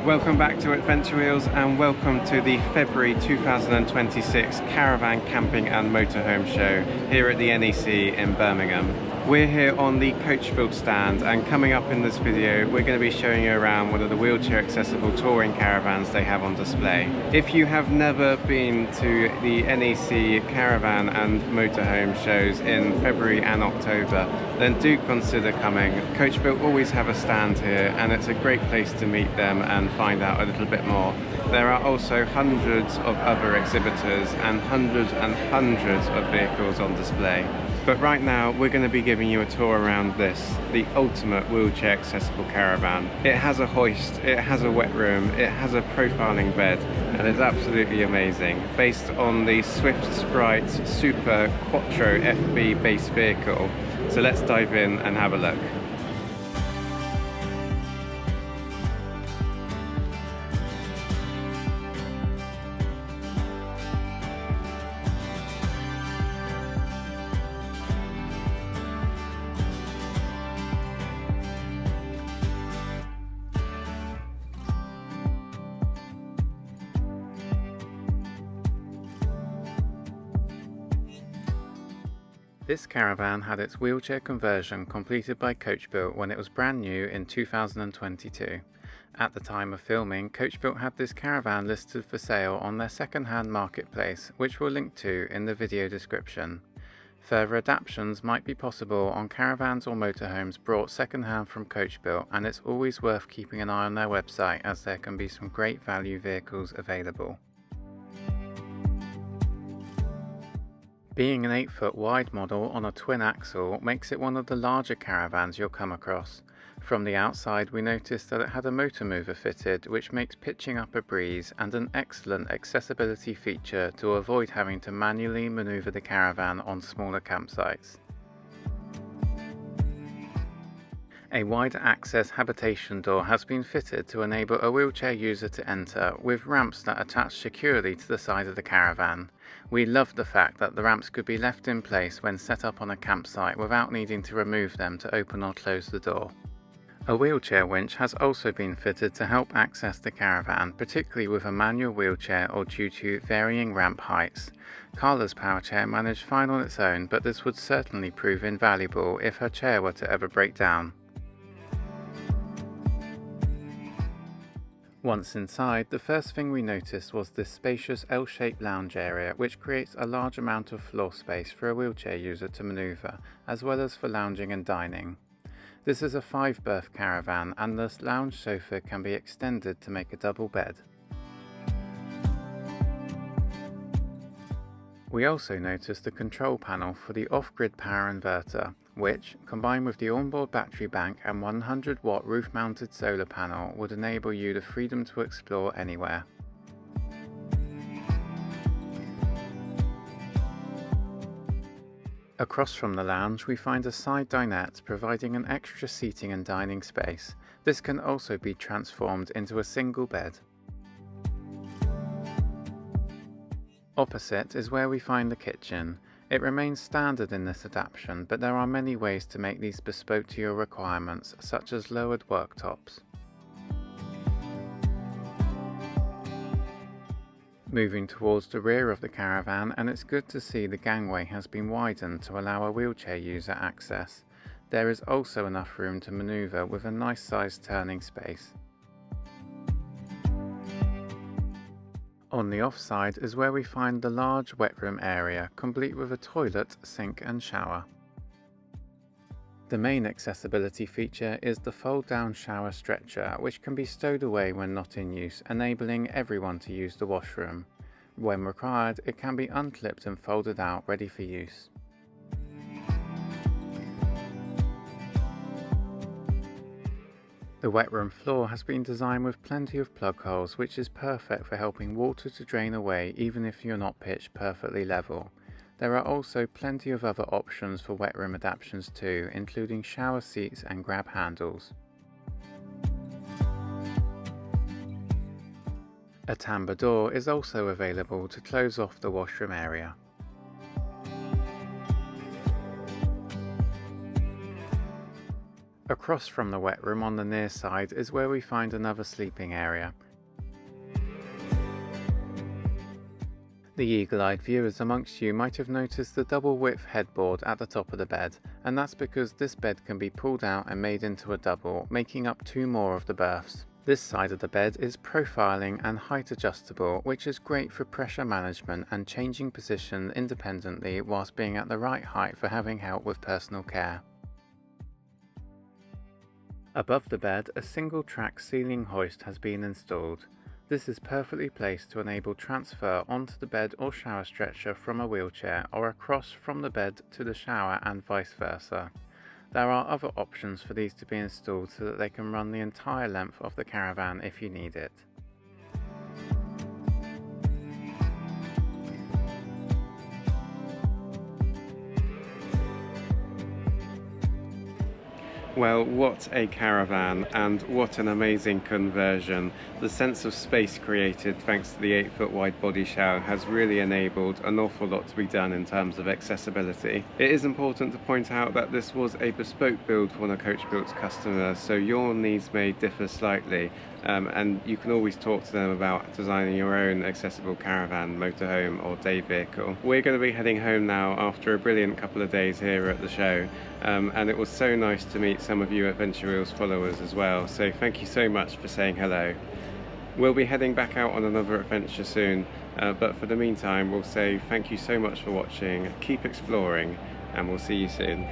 Welcome back to Adventure Wheels and welcome to the February 2026 Caravan Camping and Motorhome Show here at the NEC in Birmingham. We're here on the Coachbuilt stand, and coming up in this video we're going to be showing you around one of the wheelchair accessible touring caravans they have on display. If you have never been to the NEC Caravan and Motorhome shows in February and October, then do consider coming. Coachbuilt always have a stand here and it's a great place to meet them and find out a little bit more. There are also hundreds of other exhibitors and hundreds of vehicles on display. But right now we're going to be giving you a tour around this, the ultimate wheelchair accessible caravan. It has a hoist, it has a wet room, it has a profiling bed, and it's absolutely amazing. Based on the Swift Sprite Super Quattro FB base vehicle. So let's dive in and have a look. This caravan had its wheelchair conversion completed by Coachbuilt when it was brand new in 2022. At the time of filming, Coachbuilt had this caravan listed for sale on their second-hand marketplace, which we'll link to in the video description. Further adaptations might be possible on caravans or motorhomes brought second-hand from Coachbuilt, and it's always worth keeping an eye on their website as there can be some great value vehicles available. Being an 8-foot wide model on a twin axle makes it one of the larger caravans you'll come across. From the outside we noticed that it had a motor mover fitted, which makes pitching up a breeze and an excellent accessibility feature to avoid having to manually maneuver the caravan on smaller campsites. A wide access habitation door has been fitted to enable a wheelchair user to enter, with ramps that attach securely to the side of the caravan. We loved the fact that the ramps could be left in place when set up on a campsite without needing to remove them to open or close the door. A wheelchair winch has also been fitted to help access the caravan, particularly with a manual wheelchair or due to varying ramp heights. Karla's power chair managed fine on its own, but this would certainly prove invaluable if her chair were to ever break down. Once inside, the first thing we noticed was this spacious L-shaped lounge area, which creates a large amount of floor space for a wheelchair user to manoeuvre, as well as for lounging and dining. This is a 5-berth caravan, and this lounge sofa can be extended to make a double bed. We also noticed the control panel for the off-grid power inverter, which, combined with the onboard battery bank and 100-watt roof-mounted solar panel, would enable you the freedom to explore anywhere. Across from the lounge we find a side dinette providing an extra seating and dining space. This can also be transformed into a single bed. Opposite is where we find the kitchen. It remains standard in this adaptation, but there are many ways to make these bespoke to your requirements, such as lowered worktops. Moving towards the rear of the caravan, and it's good to see the gangway has been widened to allow a wheelchair user access. There is also enough room to manoeuvre with a nice sized turning space. On the offside is where we find the large wet room area, complete with a toilet, sink and shower. The main accessibility feature is the fold-down shower stretcher, which can be stowed away when not in use, enabling everyone to use the washroom. When required, it can be unclipped and folded out, ready for use. The wet room floor has been designed with plenty of plug holes, which is perfect for helping water to drain away even if you're not pitched perfectly level. There are also plenty of other options for wet room adaptations too, including shower seats and grab handles. A tambour door is also available to close off the washroom area. Across from the wet room on the near side is where we find another sleeping area. The eagle-eyed viewers amongst you might have noticed the double width headboard at the top of the bed, and that's because this bed can be pulled out and made into a double, making up 2 more of the berths. This side of the bed is profiling and height adjustable, which is great for pressure management and changing position independently whilst being at the right height for having help with personal care. Above the bed, a single track ceiling hoist has been installed. This is perfectly placed to enable transfer onto the bed or shower stretcher from a wheelchair or across from the bed to the shower and vice versa. There are other options for these to be installed so that they can run the entire length of the caravan if you need it. Well, what a caravan, and what an amazing conversion. The sense of space created thanks to the 8-foot wide body shower has really enabled an awful lot to be done in terms of accessibility. It is important to point out that this was a bespoke build for a Coachbuilt customer, so your needs may differ slightly, and you can always talk to them about designing your own accessible caravan, motorhome or day vehicle. We're going to be heading home now after a brilliant couple of days here at the show, and it was so nice to meet some of you Adventure Wheels followers as well, so thank you so much for saying hello. We'll be heading back out on another adventure soon, but for the meantime we'll say thank you so much for watching, keep exploring, and we'll see you soon.